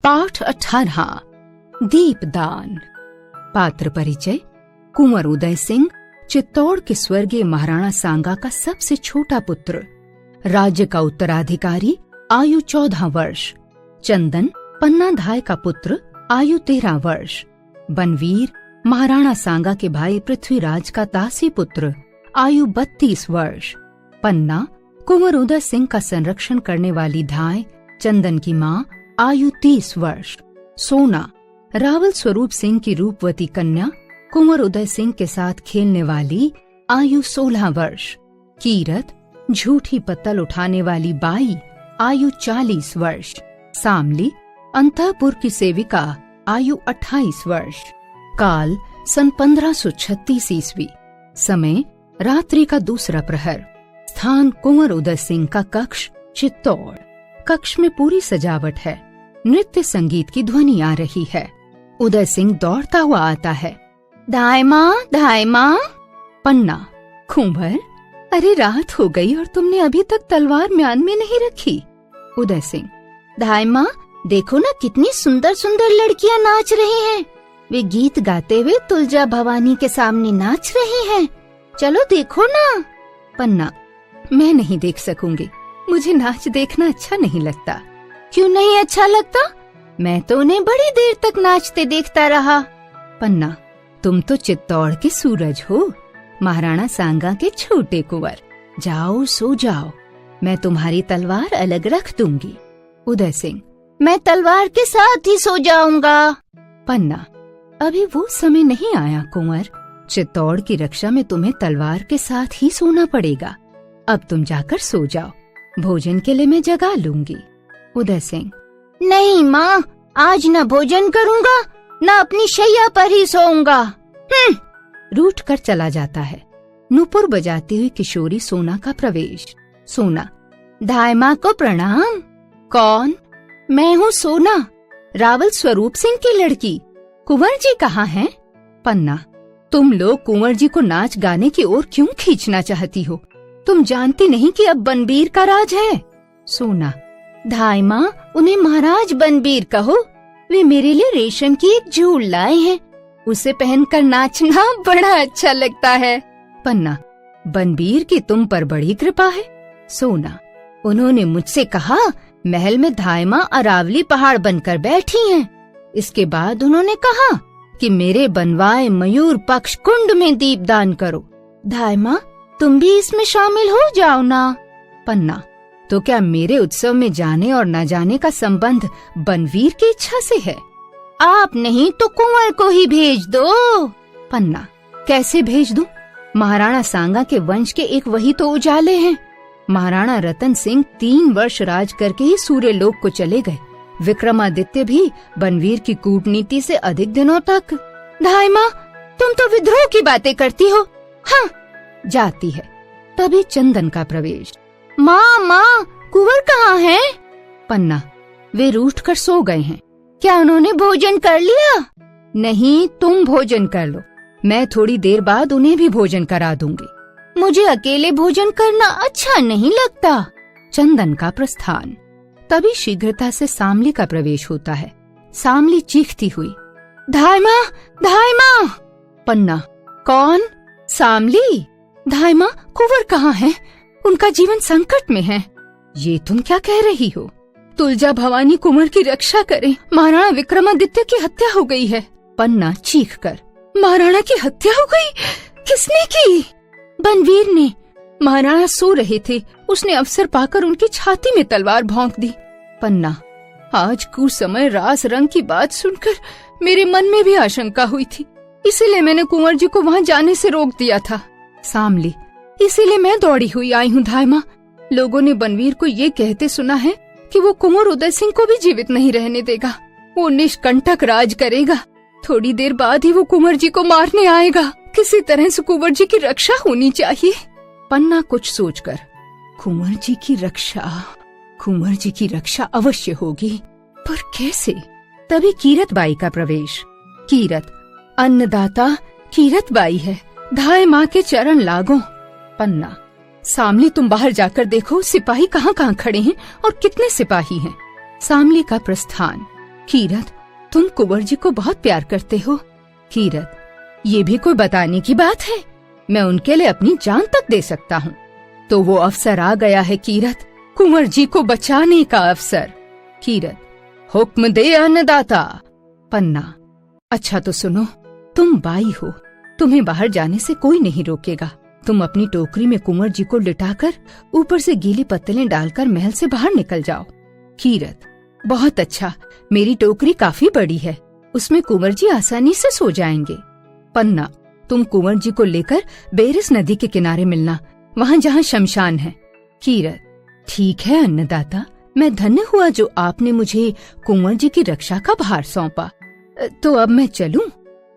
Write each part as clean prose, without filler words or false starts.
पाठ 18 दीपदान। पात्र परिचय। कुंवर उदय सिंह चित्तौड़ के स्वर्गीय महाराणा सांगा का सबसे छोटा पुत्र। राज्य का उत्तराधिकारी, आयु 14 वर्ष। चंदन पन्नाधाय का पुत्र, आयु 13 वर्ष। बनवीर महाराणा सांगा के भाई पृथ्वीराज का दासी पुत्र, आयु 32 वर्ष। पन्ना कुंवर उदय सिंह का संरक्षण करने वाली धाय, चंदन की माँ, आयु 30 वर्ष। सोना रावल स्वरूप सिंह की रूपवती कन्या, कुंवर उदय सिंह के साथ खेलने वाली, आयु 16 वर्ष। कीरत झूठी पत्तल उठाने वाली बाई, आयु 40 वर्ष। सामली अंतःपुर की सेविका, आयु 28 वर्ष। काल सन 1536 ईस्वी। समय रात्रि का दूसरा प्रहर। स्थान कुंवर उदय सिंह का कक्ष, चित्तौड़। कक्ष में पूरी सजावट है। नृत्य संगीत की ध्वनि आ रही है। उदय सिंह दौड़ता हुआ आता है। धाय माँ। पन्ना, कुंवर, अरे रात हो गई और तुमने अभी तक तलवार म्यान में नहीं रखी। उदय सिंह, धाय माँ, देखो ना कितनी सुंदर सुंदर लड़कियाँ नाच रही हैं। वे गीत गाते हुए तुलजा भवानी के सामने नाच रही हैं। चलो देखो ना। पन्ना, मैं नहीं देख सकूंगी। मुझे नाच देखना अच्छा नहीं लगता। क्यों नहीं अच्छा लगता? मैं तो उन्हें बड़ी देर तक नाचते देखता रहा। पन्ना, तुम तो चित्तौड़ के सूरज हो, महाराणा सांगा के छोटे कुंवर। जाओ सो जाओ, मैं तुम्हारी तलवार अलग रख दूंगी। उदय सिंह, मैं तलवार के साथ ही सो जाऊंगा। पन्ना, अभी वो समय नहीं आया कुंवर। चित्तौड़ की रक्षा में तुम्हें तलवार के साथ ही सोना पड़ेगा। अब तुम जाकर सो जाओ, भोजन के लिए मैं जगा लूंगी। उदय सिंह, नहीं माँ, आज न भोजन करूंगा न अपनी शैया पर ही सोऊंगा। रूठ कर चला जाता है। नूपुर बजाती हुई किशोरी सोना का प्रवेश। सोना, धाय माँ को प्रणाम। कौन? मैं हूँ सोना, रावल स्वरूप सिंह की लड़की। कुंवर जी कहाँ हैं? पन्ना, तुम लोग कुंवर जी को नाच गाने की ओर क्यों खींचना चाहती हो? तुम जानती नहीं कि अब बनबीर का राज है। सोना, धाय माँ, उन्हें महाराज बनबीर कहो। वे मेरे लिए रेशम की एक झूल लाए हैं, उसे पहनकर नाचना बड़ा अच्छा लगता है। पन्ना, बनबीर की तुम पर बड़ी कृपा है। सोना, उन्होंने मुझसे कहा महल में धाय माँ अरावली पहाड़ बनकर बैठी हैं। इसके बाद उन्होंने कहा कि मेरे बनवाए मयूर पक्ष कुंड में दीपदान करो। धाय माँ, तुम भी इसमें शामिल हो जाओ ना। पन्ना, तो क्या मेरे उत्सव में जाने और न जाने का संबंध बनवीर की इच्छा से है? आप नहीं तो कुंवर को ही भेज दो। पन्ना, कैसे भेज दूं? महाराणा सांगा के वंश के एक वही तो उजाले हैं। महाराणा रतन सिंह 3 वर्ष राज करके ही सूर्यलोक को चले गए। विक्रमादित्य भी बनवीर की कूटनीति से अधिक दिनों तक। धाय माँ, तुम तो विद्रोह की बातें करती हो। हाँ, जाती है। तभी चंदन का प्रवेश। माँ, कुंवर कहाँ हैं? पन्ना, वे रूठ कर सो गए हैं। क्या उन्होंने भोजन कर लिया? नहीं, तुम भोजन कर लो, मैं थोड़ी देर बाद उन्हें भी भोजन करा दूंगी। मुझे अकेले भोजन करना अच्छा नहीं लगता। चंदन का प्रस्थान। तभी शीघ्रता से सामली का प्रवेश होता है। सामली चीखती हुई, धाय माँ। पन्ना, कौन? सामली। धाय माँ, कुंवर कहाँ हैं? उनका जीवन संकट में है। ये तुम क्या कह रही हो? तुलजा भवानी कुंवर की रक्षा करे, महाराणा विक्रमादित्य की हत्या हो गई है। पन्ना चीख कर, महाराणा की हत्या हो गई? किसने की? बनवीर ने। महाराणा सो रहे थे, उसने अवसर पाकर उनकी छाती में तलवार भोंक दी। पन्ना, आज कुछ समय रास रंग की बात सुनकर मेरे मन में भी आशंका हुई थी, इसीलिए मैंने कुंवर जी को वहाँ जाने से रोक दिया था। सामली, इसीलिए मैं दौड़ी हुई आई हूँ धाय माँ। लोगों ने बनवीर को ये कहते सुना है कि वो कुंवर उदय सिंह को भी जीवित नहीं रहने देगा। वो निष्कंटक राज करेगा। थोड़ी देर बाद ही वो कुंवर जी को मारने आएगा। किसी तरह से कुंवर जी की रक्षा होनी चाहिए। पन्ना कुछ सोचकर, कुंवर जी की रक्षा अवश्य होगी, पर कैसे? तभी कीरत बाई का प्रवेश। कीरत, अन्नदाता कीरत बाई है, धाय माँ के चरण लागो। पन्ना, सामली, तुम बाहर जाकर देखो सिपाही कहाँ कहाँ खड़े हैं और कितने सिपाही हैं। सामली का प्रस्थान। कीरत, तुम कुंवर जी को बहुत प्यार करते हो। कीरत, ये भी कोई बताने की बात है? मैं उनके लिए अपनी जान तक दे सकता हूँ। तो वो अवसर आ गया है कीरत, कुंवर जी को बचाने का अवसर। कीरत, हुक्म दे अन्नदाता। पन्ना, अच्छा तो सुनो, तुम बाई हो, तुम्हें बाहर जाने से कोई नहीं रोकेगा। तुम अपनी टोकरी में कुंवर जी को लिटाकर ऊपर से गीली पत्तलें डालकर महल से बाहर निकल जाओ। कीरत, बहुत अच्छा, मेरी टोकरी काफी बड़ी है, उसमें कुंवर जी आसानी से सो जाएंगे। पन्ना, तुम कुंवर जी को लेकर बेरिस नदी के किनारे मिलना, वहाँ जहाँ शमशान है। कीरत, ठीक है अन्नदाता, मैं धन्य हुआ जो आपने मुझे कुंवर जी की रक्षा का भार सौंपा। तो अब मैं चलूं?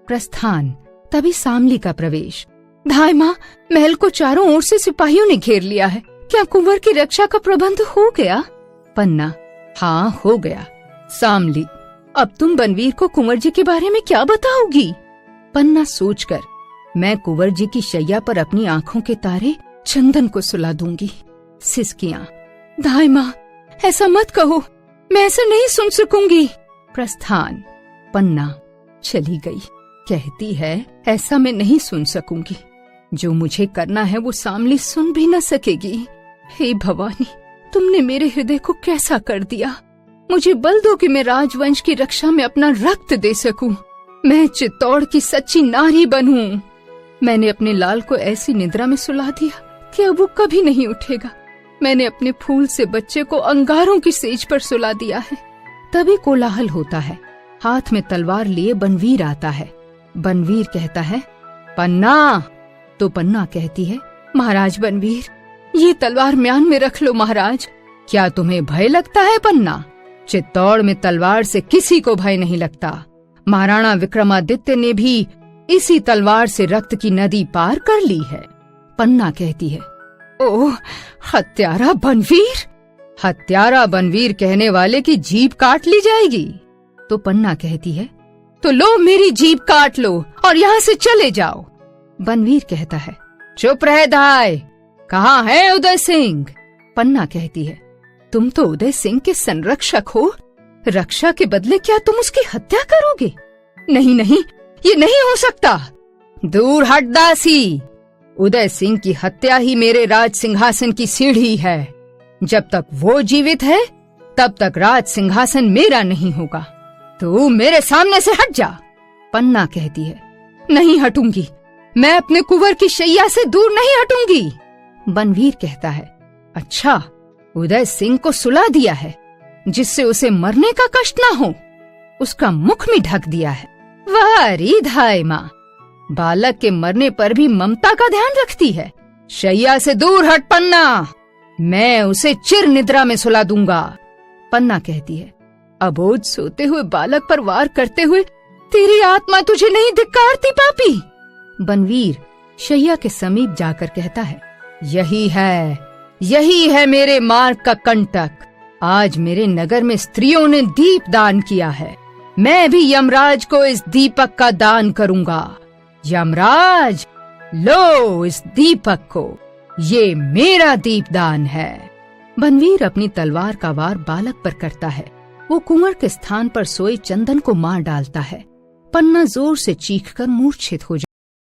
प्रस्थान। तभी सामली का प्रवेश। धाय माँ, महल को चारों ओर से सिपाहियों ने घेर लिया है, क्या कुंवर की रक्षा का प्रबंध हो गया? पन्ना, हाँ हो गया। सामली, अब तुम बनवीर को कुंवर जी के बारे में क्या बताओगी? पन्ना सोचकर, मैं कुंवर जी की शैया पर अपनी आंखों के तारे चंदन को सुला दूंगी। सिसकियां, धाय माँ, ऐसा मत कहो, मैं ऐसा नहीं सुन सकूंगी। प्रस्थान। पन्ना चली गई, कहती है ऐसा मैं नहीं सुन सकूंगी, जो मुझे करना है वो सामली सुन भी न सकेगी। हे भवानी, तुमने मेरे हृदय को कैसा कर दिया। मुझे बल दो कि मैं राजवंश की रक्षा में अपना रक्त दे सकूं, मैं चित्तौड़ की सच्ची नारी बनूं। मैंने अपने लाल को ऐसी निद्रा में सुला दिया कि अब वो कभी नहीं उठेगा। मैंने अपने फूल से बच्चे को अंगारों की सेज पर सुला दिया है। तभी कोलाहल होता है, हाथ में तलवार लिए बनवीर आता है। बनवीर कहता है, पन्ना। तो पन्ना कहती है, महाराज बनवीर, ये तलवार म्यान में रख लो महाराज। क्या तुम्हें भय लगता है पन्ना? चित्तौड़ में तलवार से किसी को भय नहीं लगता। महाराणा विक्रमादित्य ने भी इसी तलवार से रक्त की नदी पार कर ली है। पन्ना कहती है, ओह हत्यारा बनवीर। हत्यारा बनवीर कहने वाले की जीभ काट ली जाएगी। तो पन्ना कहती है, तो लो मेरी जीभ काट लो और यहाँ से चले जाओ। बनवीर कहता है, चुप रह दाय, कहाँ है उदय सिंह? पन्ना कहती है, तुम तो उदय सिंह के संरक्षक हो, रक्षा के बदले क्या तुम उसकी हत्या करोगे? नहीं नहीं, ये नहीं हो सकता। दूर हट दासी, उदय सिंह की हत्या ही मेरे राज सिंहासन की सीढ़ी है। जब तक वो जीवित है तब तक राज सिंहासन मेरा नहीं होगा। तू मेरे सामने से हट जा। पन्ना कहती है, नहीं हटूंगी, मैं अपने कुंवर की शैया से दूर नहीं हटूंगी। बनवीर कहता है, अच्छा, उदय सिंह को सुला दिया है जिससे उसे मरने का कष्ट ना हो, उसका मुख भी ढक दिया है। वाह री धाय माँ, बालक के मरने पर भी ममता का ध्यान रखती है। शैया से दूर हट पन्ना, मैं उसे चिर निद्रा में सुला दूंगा। पन्ना कहती है, अबोध सोते हुए बालक पर वार करते हुए तेरी आत्मा तुझे नहीं धिक्कारती पापी? बनवीर शैया के समीप जाकर कहता है, यही है मेरे मार्ग का कंटक। आज मेरे नगर में स्त्रियों ने दीप दान किया है, मैं भी यमराज को इस दीपक का दान करूंगा। यमराज, लो इस दीपक को, ये मेरा दीपदान है। बनवीर अपनी तलवार का वार बालक पर करता है। वो कुंवर के स्थान पर सोए चंदन को मार डालता है। पन्ना जोर से चीखकर मूर्छित हो